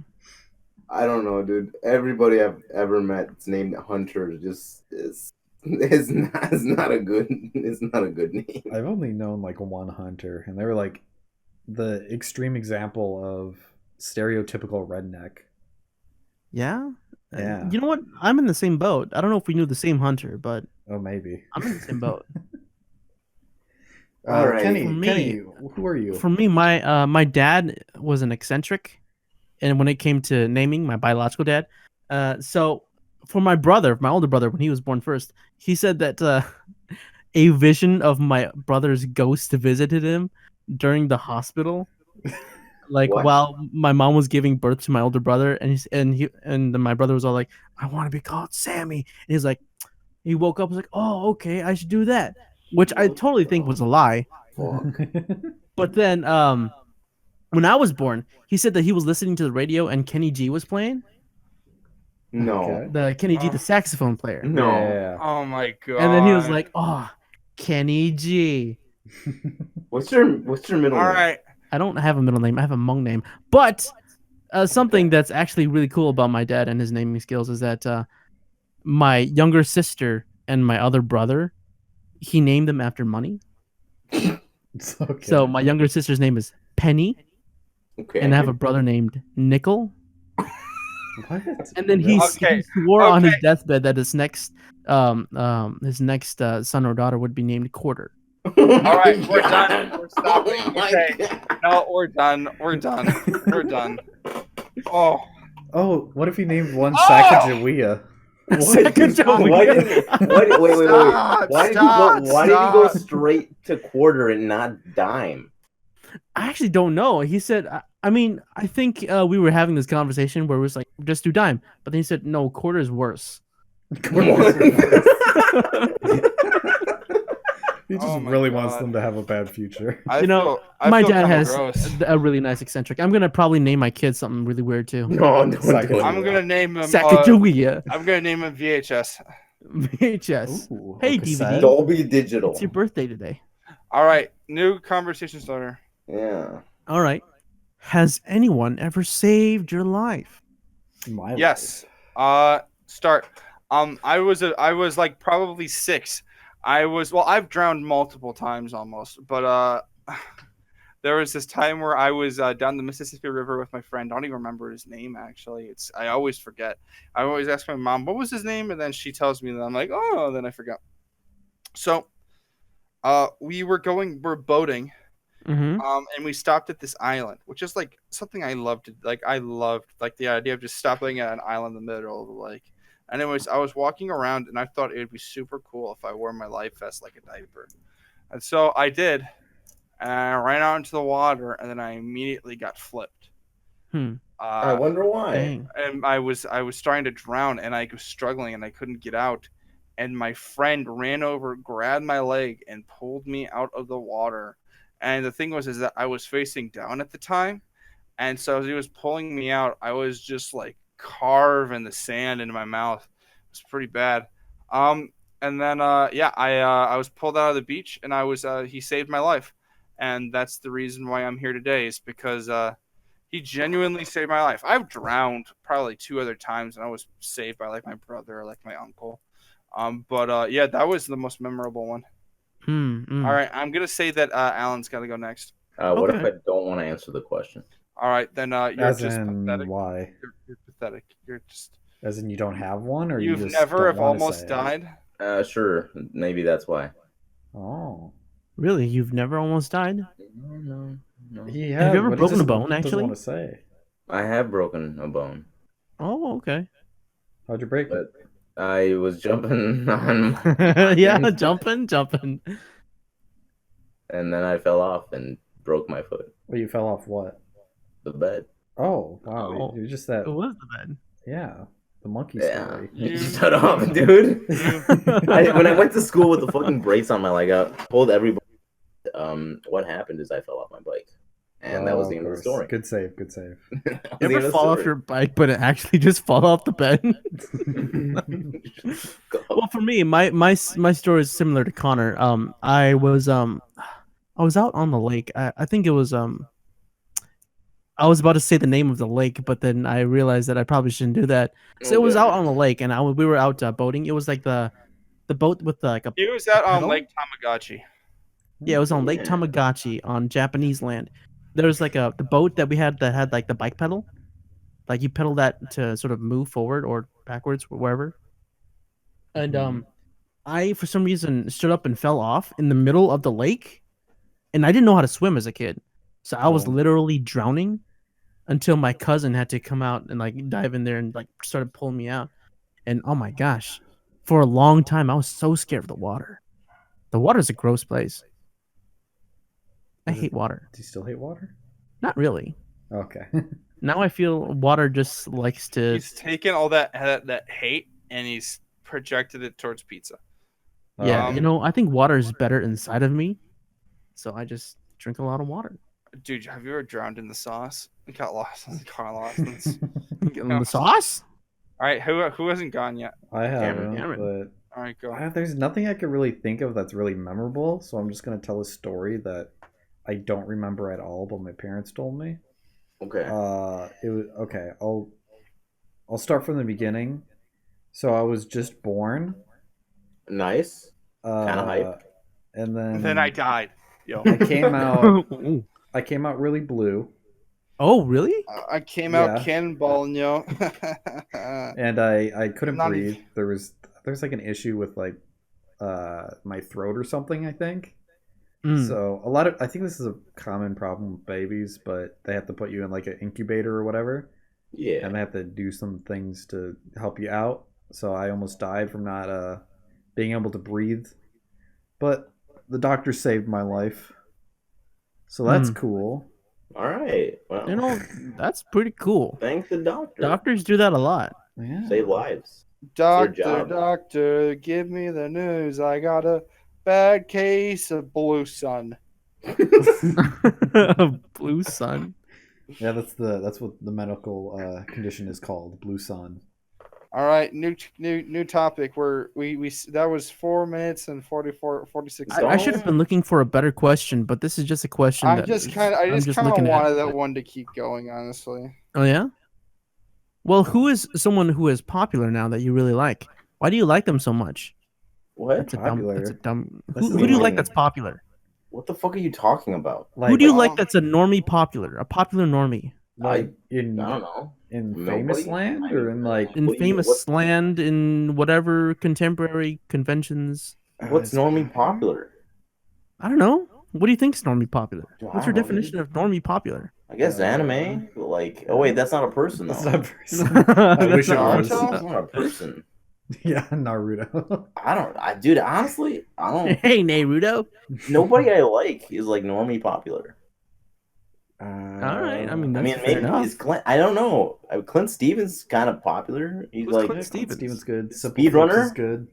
I don't know, dude. Everybody I've ever met that's named Hunter just is not a good name. I've only known like one hunter, and they were like the extreme example of stereotypical redneck. Yeah. Yeah. You know what? I'm in the same boat. I don't know if we knew the same hunter, but Oh, maybe. I'm in the same boat. Alrighty. Kenny, For me- Kenny, who are you? For me, my dad was an eccentric, and when it came to naming, my biological dad. So for my brother, my older brother, when he was born first, he said that a vision of my brother's ghost visited him during the hospital. Like What? while my mom was giving birth to my older brother, and then my brother was all like, "I want to be called Sammy," and he's like, he woke up, was like, "Oh, okay, I should do that," which I totally think was a lie. Fuck. But then, when I was born, he said that he was listening to the radio and Kenny G was playing. No. Okay. The Kenny G, the saxophone player. No. Yeah. Oh my god. And then he was like, "Oh, Kenny G." What's your middle all name? right. I don't have a middle name. I have a Hmong name. But something that's actually really cool about my dad and his naming skills is that my younger sister and my other brother, he named them after money. It's okay. So my younger sister's name is Penny, Okay. and I have a brother named Nickel. What? And then Okay, he swore on his okay. deathbed that his next son or daughter would be named Quarter. All right, we're done. We're stopping. Oh my Okay. God. No, we're done. We're done. We're done. Oh, Oh, what if he named one Oh! Sacagawea? What? Sacagawea. Why didn't? Wait. Stop, Why did stop, you go? Why did you go stop. straight to quarter and not dime? I actually don't know. He said, I mean, I think we were having this conversation where it was like, just do dime. But then he said, no, quarter is worse. He just Oh my really wants God. them to have a bad future. I You know, I my feel dad kinda has gross. a really nice eccentric. I'm going to probably name my kid something really weird too. No, don't do Sacagawea. it. I'm gonna name him. Sacagawea. I'm gonna name him VHS. VHS. Ooh, Hey, a cassette? DVD. Dolby Digital. It's your birthday today. All right, new conversation starter. Yeah. All right. Has anyone ever saved your life? My Yes. Start. I was like probably 6. I've drowned multiple times almost, but there was this time where I was down the Mississippi River with my friend. I don't even remember his name actually. I always forget. I always ask my mom what was his name, and then she tells me, and I'm like, oh, then I forgot. So, we're boating. Mm-hmm. And we stopped at this island, which is like something I loved. I loved like the idea of just stopping at an island in the middle of the lake. Anyways, I was walking around and I thought it would be super cool if I wore my life vest like a diaper. And so I did. And I ran out into the water and then I immediately got flipped. I wonder why. Dang. And I was starting to drown and I was struggling and I couldn't get out. And my friend ran over, grabbed my leg, and pulled me out of the water. And the thing is that I was facing down at the time. And so as he was pulling me out, I was just like carving the sand into my mouth. It was pretty bad. And then, I was pulled out of the beach and he saved my life. And that's the reason why I'm here today is because, he genuinely saved my life. I've drowned probably 2 other times and I was saved by like my brother or like my uncle. That was the most memorable one. All right, I'm gonna say that Alan's got to go next. What if Okay. I don't want to answer the question? All right, then you're As just in pathetic. why? You're pathetic. You're just. As in you don't have one, or you You've just never don't have wanna almost say it? died. Sure. Maybe that's why. Oh, Really? You've never almost died? No. he Have you ever but he broken a doesn't- bone, doesn't actually? want to say. I have broken a bone, Oh, okay. How'd you break it? but I was jumping on, Yeah, jumping. and then I fell off and broke my foot. Well, you fell off what? The bed. Oh, wow. Oh. You're just that. It was the bed. Yeah. The monkey Yeah. story. Shut up, dude. When I went to school with the fucking brace on my leg, I told everybody. What happened is I fell off my bike, and that was Oh, the of end of the course. story. Good save. Good save. That was the You end ever of the fall off story. your bike, but it actually just fall off the bed? Well, for me, my story is similar to Connor. I was out on the lake. I think it was I was about to say the name of the lake, but then I realized that I probably shouldn't do that. So it was Okay. out on the lake, and we were out boating. It was like the boat with like a He was out on pedal? Lake Tamagotchi. yeah, it was on Lake Yeah. Tamagotchi on Japanese land. There was like the boat that we had that had like the bike pedal, like you pedal that to sort of move forward or backwards wherever. And I for some reason stood up and fell off in the middle of the lake, and I didn't know how to swim as a kid, so I was Oh. literally drowning until my cousin had to come out and like dive in there and like started pulling me out. And oh my gosh, for a long time I was so scared of the water. The water's a gross place. I Is it- hate water. Do you still hate water? Not really. Okay. Now I feel water just likes to. He's taken all that hate and he's projected it towards pizza. Yeah, Okay. I think water is better inside of me, so I just drink a lot of water. Dude, have you ever drowned in the sauce? Got lost. Got lost. In this. The sauce? All right, who hasn't gone yet? I haven't, Cameron. All right, go. but there's nothing I could really think of that's really memorable. So I'm just gonna tell a story that I don't remember at all, but my parents told me. Okay. It was okay. I'll start from the beginning. So I was just born. Nice. Kinda hype. And Then I died. Yo, I came out. Ooh. I came out really blue, Oh, really? I came out Yeah. cannonballing, yo. and I couldn't Not breathe. even- There's like an issue with like my throat or something, I think. Mm. So I think this is a common problem with babies, but they have to put you in like an incubator or whatever, Yeah. and they have to do some things to help you out. So I almost died from not being able to breathe, but the doctor saved my life. So that's cool. All right. Well, That's pretty cool. thank the doctor. Doctors do that a lot. Yeah. Save lives. Doctor, job. doctor, give me the news. I got a bad case of blue sun. Blue sun. Yeah, that's what the medical condition is called, blue sun. All right, new topic. We that was 4 minutes and 46 I seconds. should have been looking for a better question, but this is just a question. I that just is- kind of I'm just wanted looking at- that one to keep going. Honestly, Oh yeah. Well, who is someone who is popular now that you really like? Why do you like them so much? What? That's a dumb. That's a dumb. That's Who do you like annoying. that's popular? What the fuck are you talking about? Like, Who do you Um, like that's a normie popular? A popular normie like I don't know. in Nobody? famous land I or mean, in like in What do you- famous land in whatever contemporary conventions? What's normally popular? I don't know. What do you think's normie popular? Dude, I What's your don't know, definition of normie popular? I guess anime. Like, oh wait, that's not a person though. That's not a person. I wish it That's was. Naruto? That's not a person. Yeah, Naruto. Dude, honestly, I don't. Hey, Naruto. Nobody I like is like normally popular. All right. I mean, I that's mean, fair maybe enough. is Clint. I don't know. Clint Stevens kind of popular. He's Who's like Clint Stevens? Steven's good. Speedrunner? Flips is good.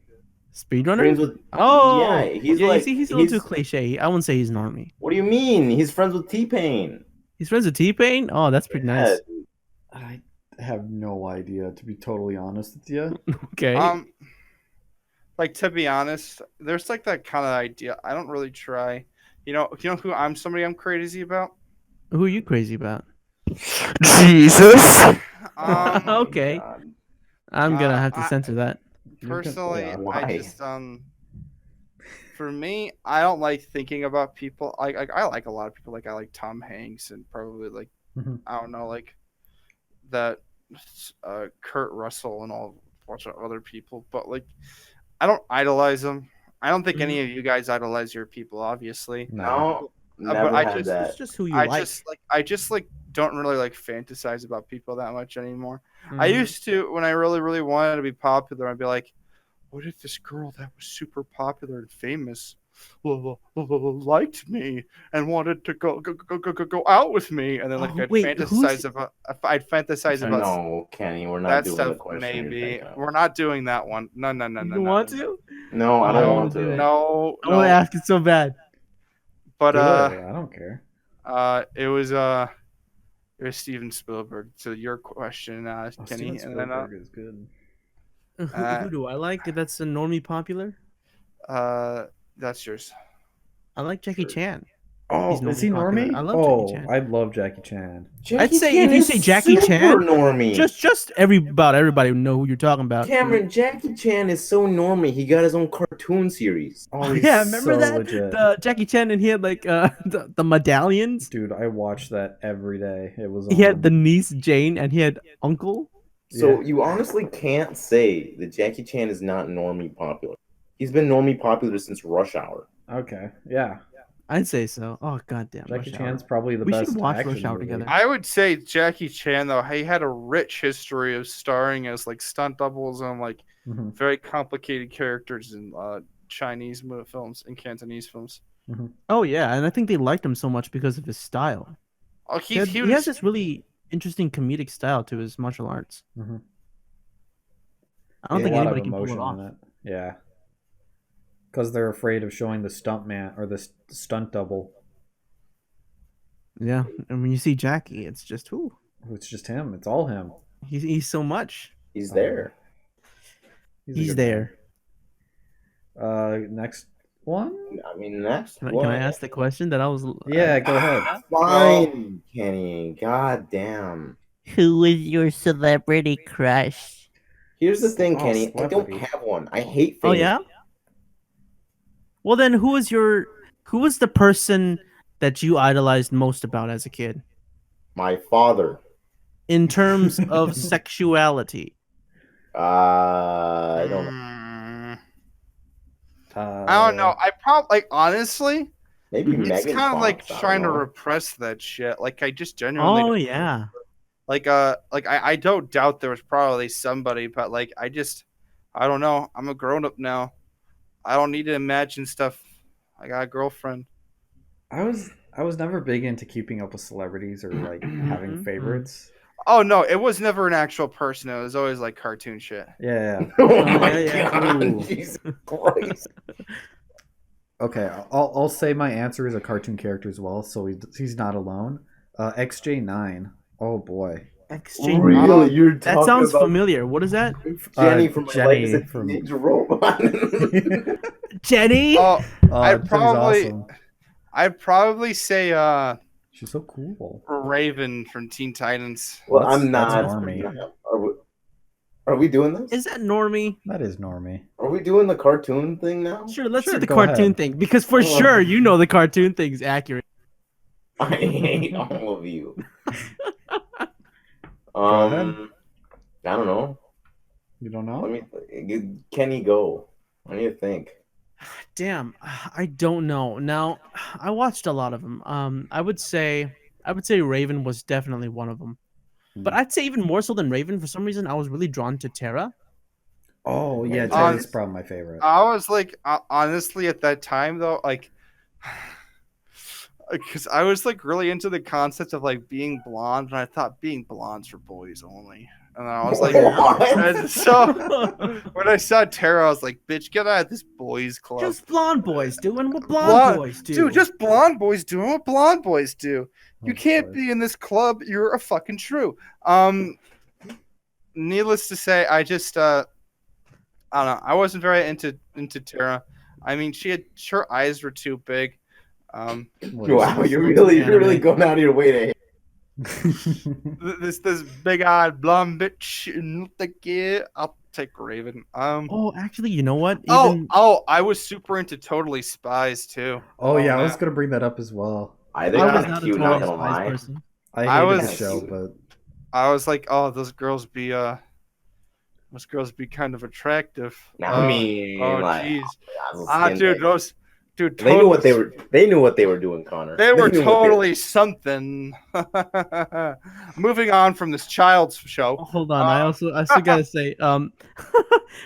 Speedrunner. friends with. Oh, Yeah, he's you like see, he's a little too cliche. I wouldn't say he's normie. What do you mean? He's friends with T-Pain. He's friends with T-Pain. Oh, that's pretty nice. I have no idea, to be totally honest with you. Okay. like to be honest, there's like that kind of idea. I don't really try. You know who I'm crazy about. Who are you crazy about? Jesus. Okay. God. I'm gonna have to I- censor that. Personally, Yeah, why? I just for me, I don't like thinking about people. I like a lot of people. Like I like Tom Hanks and probably like Mhm. I don't know, like that Kurt Russell and all a bunch of other people. But like, I don't idolize them. I don't think any of you guys idolize your people, obviously. No, but never I had just- that. It's just who you I like. just don't really like fantasize about people that much anymore. I Mhm. used to when I really wanted to be popular. I'd be like, what if this girl that was super popular and famous liked me and wanted to go out with me, and then like Oh, wait, I'd fantasize Sorry. about No, Kenny, we're not that doing the stuff. question you're Maybe thinking of. we're not doing that one. No, You don't want to? No, I I don't wanna want do to. it. no, I want to ask it so bad. But Do it. I don't care. it was Steven Spielberg. So your question, Kenny, Steven and then Spielberg is good. Who do I like? That's a normie popular. that's yours. I like Jackie Sure. Chan. Oh, He's is he normie popular. normie? I love Jackie Chan. I love Jackie Chan. Jackie say Chan if you is say Jackie super Chan, normie. Just everybody would know who you're talking about. Cameron, Jackie Chan is so normie. He got his own cartoon series. Oh, he's Yeah, remember so that legit. the Jackie Chan, and he had like the medallions. Dude, I watched that every day. It was He had on. the niece Jane, and he had uncle. So Yeah. you honestly can't say that Jackie Chan is not normie popular. He's been normie popular since Rush Hour. Okay, yeah. I'd say so. Oh goddamn, Jackie Rush Chan's Hour. probably the We should best watch action Rush Hour movie. together. I would say Jackie Chan though, he had a rich history of starring as like stunt doubles on like Mhm, very complicated characters in Chinese films and Cantonese films. mhm. Oh yeah, and I think they liked him so much because of his style. Oh, He has this really interesting comedic style to his martial arts. Mhm. I don't There's think a lot anybody of can pull it emotion off. in it. Yeah, because they're afraid of showing the stunt man or the stunt double. Yeah, and when you see Jackie, it's just who It's just him. It's all him. he's so much. He's there. a He's good there. man. Next one. I mean, next Can I one. ask the question that I was? Yeah, go ahead. Fine, Kenny. God damn. Who is your celebrity crush? Here's the thing, Oh, Kenny. I don't celebrity. have one. I hate Oh famous. yeah. Well then, who was the person that you idolized most about as a kid My father. in terms of sexuality? I don't know. I don't know. I probably like honestly, Maybe Mhm. it's Megan kind of like Fox, I don't trying to know. repress that shit. Like I just genuinely Oh yeah. like I don't doubt there was probably somebody, but like I don't know. I'm a grown up now. I don't need to imagine stuff. I got a girlfriend. I was never big into keeping up with celebrities or like having Mhm, favorites. Oh no, it was never an actual person. It was always like cartoon shit. Yeah. Oh my yeah. god, Ooh. Jesus Christ. Okay, I'll say my answer is a cartoon character as well, so he's not alone. XJ9. Oh boy. XJ. Really? You're That talking sounds about familiar. What is that? Jenny from My Jenny Life as a from- Teenage Robot. Jenny. Oh, Jenny's awesome. I'd probably say She's so cool. Raven from Teen Titans. Well, That's- I'm not. that's normie. Are we doing this? Is that normie? That is normie. Are we doing the cartoon thing now? Sure, let's Sure, do the go cartoon ahead. thing because for Oh. sure you know the cartoon thing's accurate. I hate all of you. ahead. I don't know. You don't know? Let me. Kenny, go. I need to think. Damn, I don't know. Now, I watched a lot of them. I would say Raven was definitely one of them. But I'd say even more so than Raven, for some reason, I was really drawn to Terra. Oh yeah, On- Terry's probably my favorite. I was like, honestly, at that time though, like, because I was like really into the concept of like being blonde, and I thought being blonde's for boys only. And I was like, What? and so when I saw Tara, I was like, bitch, get out of this boys club. Just blonde boys doing what blonde Blonde- boys do. Dude, just blonde boys doing what blonde boys do. You Oh, can't boy. be in this club. You're a fucking shrew. Needless to say, I just I don't know. I wasn't very into Tara. I mean, her eyes were too big. What is Wow, this? you're Looks really anime. going out of your way to. This big eyed blonde bitch. I'll take Raven. Oh, actually, you know what? I was super into Totally Spies too. Oh yeah, I was man. gonna bring that up as well. I I think was kind not of a cute, not Totally gonna Spies lie. person. I I hated the was- show, but I was like, oh, those girls be kind of attractive. I mean, oh like, jeez. Dude, They knew what they Totally- were. They knew what they were doing, Connor. They were knew what totally something. Moving on from this child's Oh, show. hold on. I still gotta say,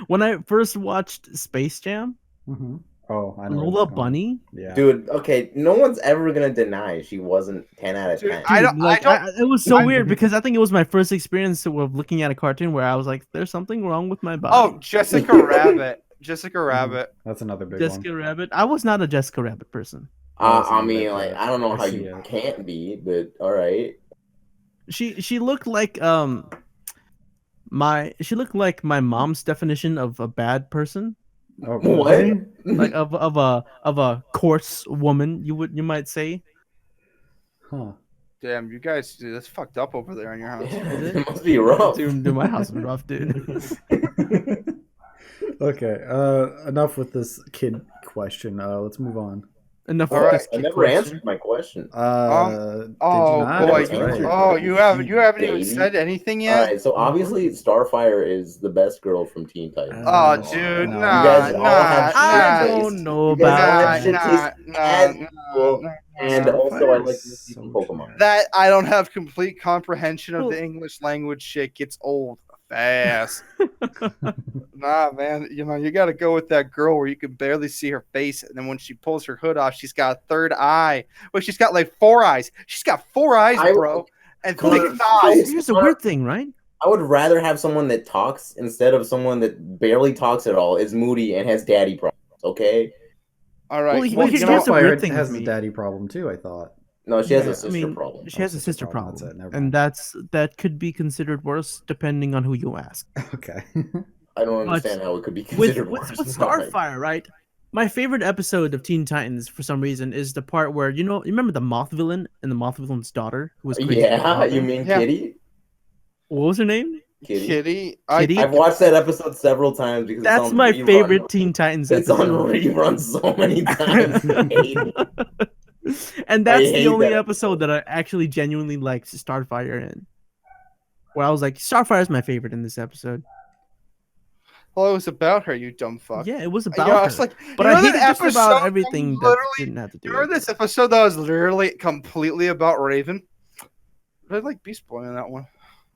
when I first watched Space Jam, Mhm. Oh, I know where Lola this is going. Bunny. Yeah. Dude, okay, no one's ever gonna deny she wasn't 10 out of Dude, 10. I Dude, don't- like, it was so I- weird because I think it was my first experience of looking at a cartoon where I was like, "There's something wrong with my body." Oh, Jessica Rabbit. Jessica Rabbit. That's another big Jessica one. Rabbit. I was not a Jessica Rabbit person. That's I another mean, big like, part. I don't know I how see you it. can't be, but all right. She looked like my mom's definition of a bad person, Oh, What? really? like of a coarse woman. You might say. Huh. Damn, you guys, dude, that's fucked up over there in your house. Is it? It must be rough. Dude, my house is rough, dude. Okay. Enough with this kid question. Let's move on. Enough All with right, this I kid never question. answered my question. Did Oh you not? boy, That's right. you haven't even Baby. said anything All yet. right, so obviously Starfire is the best girl from Teen Titans. Oh, No, dude, no. nah, You guys all nah, have I nah, shit don't taste. know You guys all about have shit that. taste as equal. And nah. also, I Starfire like is Misty so from Pokemon. generic. That I don't have complete comprehension of Well- the English language. Shit gets old fast. Nah, man, you got to go with that girl where you can barely see her face, and then when she pulls her hood off, she's got a third eye. Well, she's got like 4 eyes. She's got 4 eyes, bro, and Connor, thick thighs. Here's the weird thing, right? I would rather have someone that talks instead of someone that barely talks at all, is moody, and has daddy problems, okay? All right, Well, well, here's you the know, weird Starfire thing has with a me. daddy problem too. I thought. No, she has Yeah, a sister problem. She has a sister problem, problem, that's it, never and mind. that could be considered worse depending on who you ask. Okay. I don't But understand how it could be With considered with, worse. with Starfire, right? My favorite episode of Teen Titans, for some reason, is the part where you remember the Moth villain and the Moth villain's daughter who was crazy. about Yeah, Robin? you mean Yeah. Kitty? What was her name? Kitty. Kitty. Kitty? I've watched that episode several times because That's it's on my rerun. favorite Teen Titans It's on episode. rerun so many times. I hate it. And that's the hate only that episode that I actually genuinely liked Starfire in. Where I was like, Starfire is my favorite in this episode. Well, it was about her, you dumb fuck. Yeah, it was You about know, her. it's like, But you I know hated that just about episode that everything that literally- didn't have to do You with remember it. this episode that was literally completely about Raven? I like Beast Boy in that one.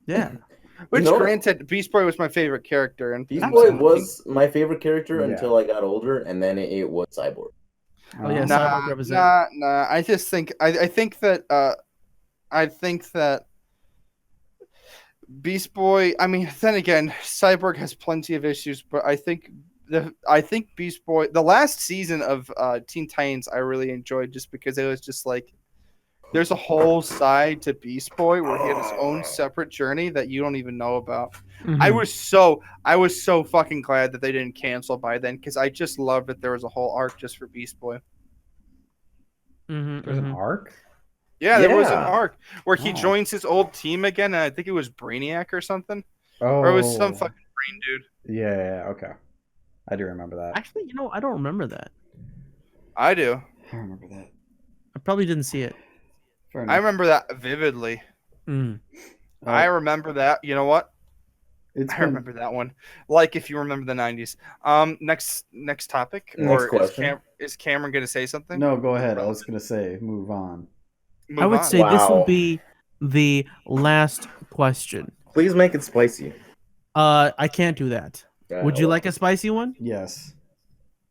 Yeah. Which, know- granted, Beast Boy was my favorite character, and Beast I'm Boy saying- was my favorite character Yeah. until I got older, and then it was Cyborg. Oh, yeah, Nah. Cyborg represent. Nah. I just think I think that Beast Boy. I mean, then again, Cyborg has plenty of issues, but I think Beast Boy. The last season of Teen Titans, I really enjoyed just because it was just like there's a whole side to Beast Boy where he had his own separate journey that you don't even know about. Mhm. I was so fucking glad that they didn't cancel by then because I just loved that there was a whole arc just for Beast Boy. Mhm, There's an mhm. arc. Yeah, there was an Yeah. arc where he Oh. joins his old team again, and I think it was Brainiac or something, Oh. or it was some fucking brain dude. Yeah. Okay. I do remember that. Actually, I don't remember that. I do. I remember that. I probably didn't see it. Fair I enough. remember that vividly. Mm. I remember that. You know what? It's I been- remember that one. Like if you remember the '90s. Next topic. Next Or question. is Cameron gonna say something? No, go ahead. I was gonna say move on. I Move would on. say this will Wow. be the last question. Please make it spicy. I can't do that. Would you like a spicy one? Yes.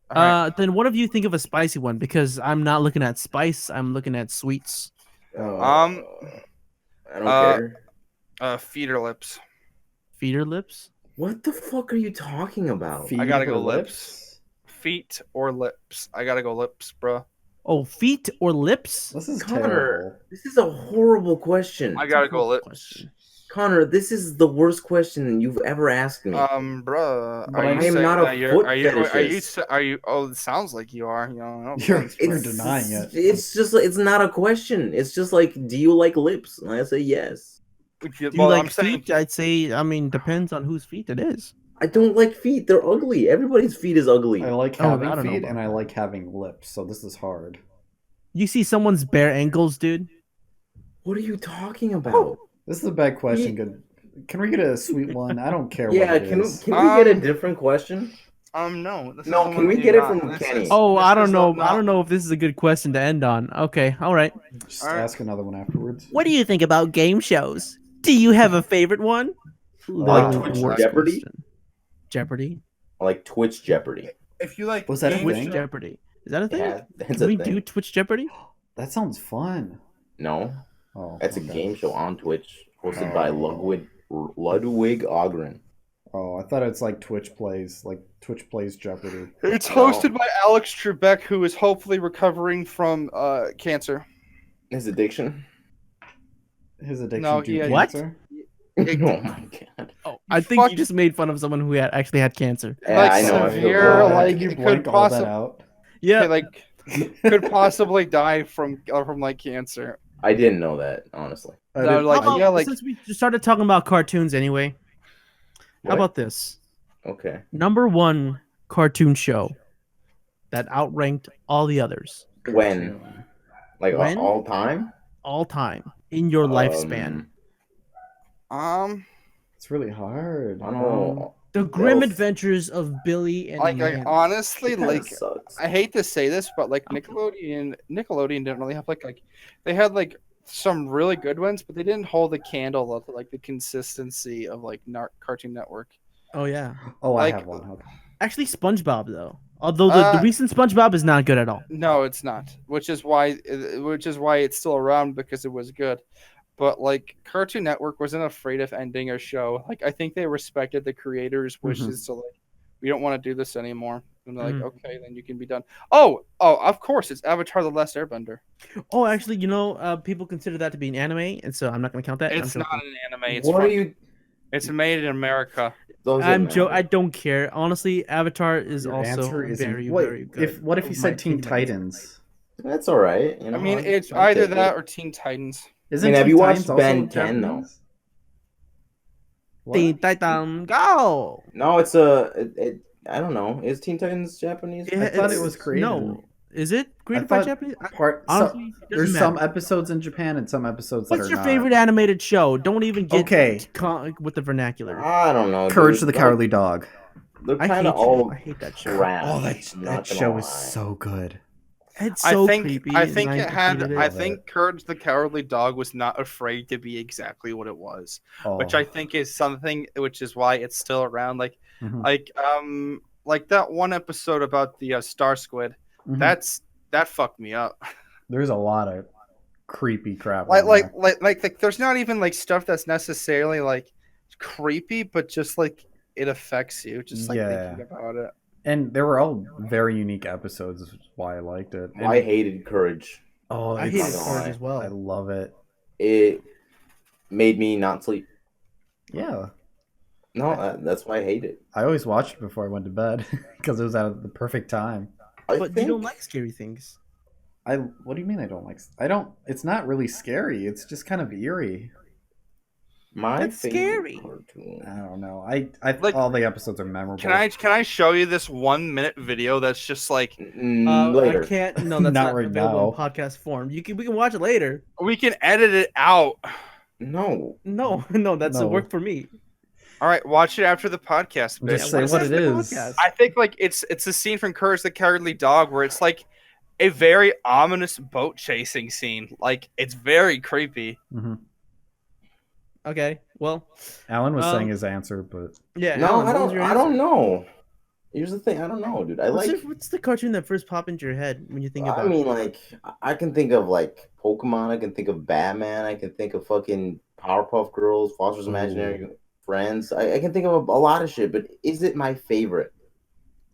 All right. Then what if you think of a spicy one? Because I'm not looking at spice. I'm looking at sweets. Oh. I don't care. Feeder lips. Feeder lips. What the fuck are you talking about? I gotta Feed go her lips. Feet or lips. I gotta go lips, bro. Oh, feet or lips? This is Connor, terrible. this is a horrible question. I gotta go Horrible lips. question. Connor, this is the worst question you've ever asked me. Bruh, But are I you am saying not a that foot are you fetishist. are you oh it sounds like you are, no You're offense, You're but- denying it. It's just it's not a question. It's just like, do you like lips? And I say yes. Do you Well, like I'm saying feet? I'd say. I mean, depends on whose feet it is. I don't like feet. They're ugly. Everybody's feet is ugly. I like Oh, having I don't know feet about and I that. like having lips, so this is hard. You see someone's bare ankles, dude. What are you talking about? This is a bad question. Good. Can we get a sweet one? I don't care Yeah, what it can we is. get a different question? no. This No, is the can one we that get you're it from not. This Kenny? is- Oh, this I is don't know. the- I don't know if this is a good question to end on. Okay, all right. Just Alright. ask another one afterwards. What do you think about game shows? Do you have a favorite one? Like The Twitch worst Jeopardy? question. Jeopardy. I like Twitch Jeopardy. if you like Was that a game Twitch thing? show- Jeopardy. Is that a thing? Yeah, that's Can a we thing. do Twitch Jeopardy? That sounds fun. No, Oh, that's a okay. game show on Twitch hosted by Oh. Ludwig Ogren. Oh, I thought it's like Twitch plays Jeopardy. It's No. hosted by Alex Trebek, who is hopefully recovering from cancer. His addiction. His addiction No, to he had- What? cancer. Oh my god. Oh, I think you fucked- just made fun of someone who actually had cancer. Yeah, Like I know. I feel severe, bad. like, Can you it blank could all that possi- out? Yeah. Okay, like could possibly die from like cancer. I didn't know that, honestly. I No, didn't- like, How about, yeah, like- since we just started talking about cartoons anyway, how What? about this? Okay. Number one cartoon show that outranked all the others When? Like When? all time? all time in your lifespan. It's really hard. I don't know. The Grim Those- Adventures of Billy and Like Mandy. honestly, It kinda like sucks. I hate to say this, but like Nickelodeon didn't really have like they had like some really good ones, but they didn't hold the candle of like the consistency of like Cartoon Network. Oh yeah. Oh, I like- have one. Okay. Actually, SpongeBob though. Although the recent SpongeBob is not good at all. No, it's not. Which is why it's still around because it was good. But like Cartoon Network wasn't afraid of ending a show. Like I think they respected the creators' wishes to like we don't want to do this anymore. And they're like, okay, then you can be done. Oh, of course, it's Avatar: The Last Airbender. Oh, actually, people consider that to be an anime, and so I'm not gonna count that. It's I'm not joking. an anime. It's What are from- you? It's made in America. I don't care. Honestly, Avatar is Your also answer is very, wait, very good. What if in you my said Teen opinion. Titans? That's all right. You know, I mean, I'll- it's I'll either take that it. or Teen Titans. Isn't have Teen you watched Titans also Ben 10 though? Japanese? What? Teen Titan Go. No, it's a. I don't know. Is Teen Titans Japanese? I thought it it's- was created. No, is it created by thought Japanese? Honestly, Honestly, it doesn't there's matter. some episodes in Japan and some episodes that What's are your not. favorite animated show? Don't even get Okay. with the vernacular. I don't know. Courage dude. the Cowardly Dog. They're I kind hate of all I hate that show. trash. Oh, not that gonna show is lie. so good. It's so I think creepy. I and think it had. hated I Love think Courage the Cowardly Dog was not afraid to be exactly what it was, Oh. which I think is something which is why it's still around. Mhm. Like that one episode about the Star Squid. Mhm. That fucked me up. There's a lot of creepy crap. Like on like, there. like there's not even like stuff that's necessarily like creepy, but just like it affects you just like Yeah. thinking about it. And they were all very unique episodes, which is why I liked it. And- I hated Courage. oh, I it's- hated not Courage gonna as well. I love it. It made me not sleep. Yeah, No, that's why I hate it. I always watched it before I went to bed because it was at the perfect time. I But think you don't like scary things. What do you mean I don't like? I don't. It's not really scary. It's just kind of eerie. my That's favorite scary. I cartoon. don't know. I Like- all the episodes are memorable. Can I show you this 1 minute video that's just like Later. I can't. No, that's Not not, right available now. in podcast form. We can watch it later. we can edit it out. No. No, no, that's a No. work for me. All right, watch it after the podcast. bitch. Just Yeah, say what what is it the is. podcast? I think like it's a scene from Courage the Cowardly Dog where it's like a very ominous boat chasing scene. Like it's very creepy. Mhm. Okay, well, Alan was Um, saying his answer, but yeah. No, Alan, I what was don't. your I answer? don't know. Here's the thing. I don't know, dude. I What's the cartoon that first popped into your head when you think about I mean, like, I can think of like Pokemon. I can think of Batman. I can think of fucking Powerpuff Girls, Foster's Imaginary Friends. I can think of a lot of shit. But is it my favorite?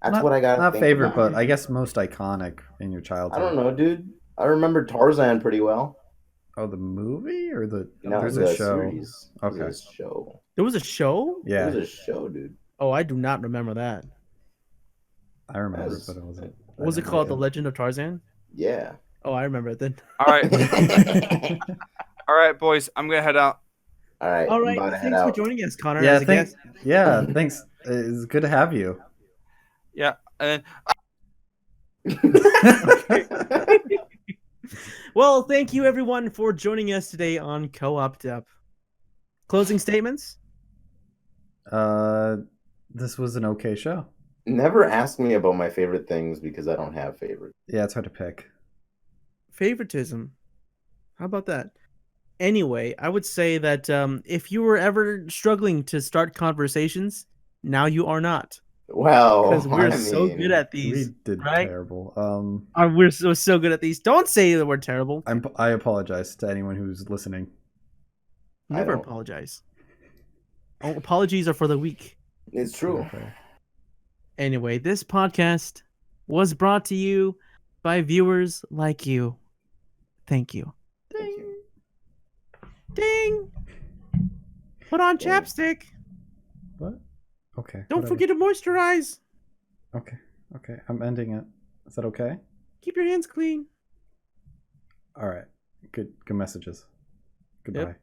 That's not, what I got. not favorite, but I guess most iconic in your I childhood. don't know, dude. I remember Tarzan pretty well. Oh, the movie or the No, there's the a show. series. Okay. There's a show. There was a show? Yeah, It was a show, dude. Oh, I do not remember that. I remember, That's- but it wasn't. What was it called? The Legend of Tarzan? Yeah. Oh, I remember it then. All right, all right, boys. I'm gonna head out. All right. All I'm right, about to head thanks for out. joining us, Connor. Yeah, as a thanks. guest. Yeah, thanks. It's good to have you. Yeah, and Well, thank you everyone for joining us today on Co-oped Up. Closing statements? This was an okay show. Never ask me about my favorite things because I don't have favorites. Yeah, it's hard to pick. Favoritism. How about that? Anyway, I would say that if you were ever struggling to start conversations, now you are not. Well, Because we're I so good mean, at We these, did right? terrible. We're so good at these. Don't say that we're terrible. I apologize to anyone who's listening. I Never don't. apologize. Oh, apologies are for the weak. It's true. Okay. Anyway, this podcast was brought to you by viewers like you. Thank you. Thank you. Ding! Put on Dang. chapstick. What? Okay. Don't whatever. forget to moisturize. Okay. Okay. I'm ending it. Is that okay? Keep your hands clean. All right. Good messages. Goodbye.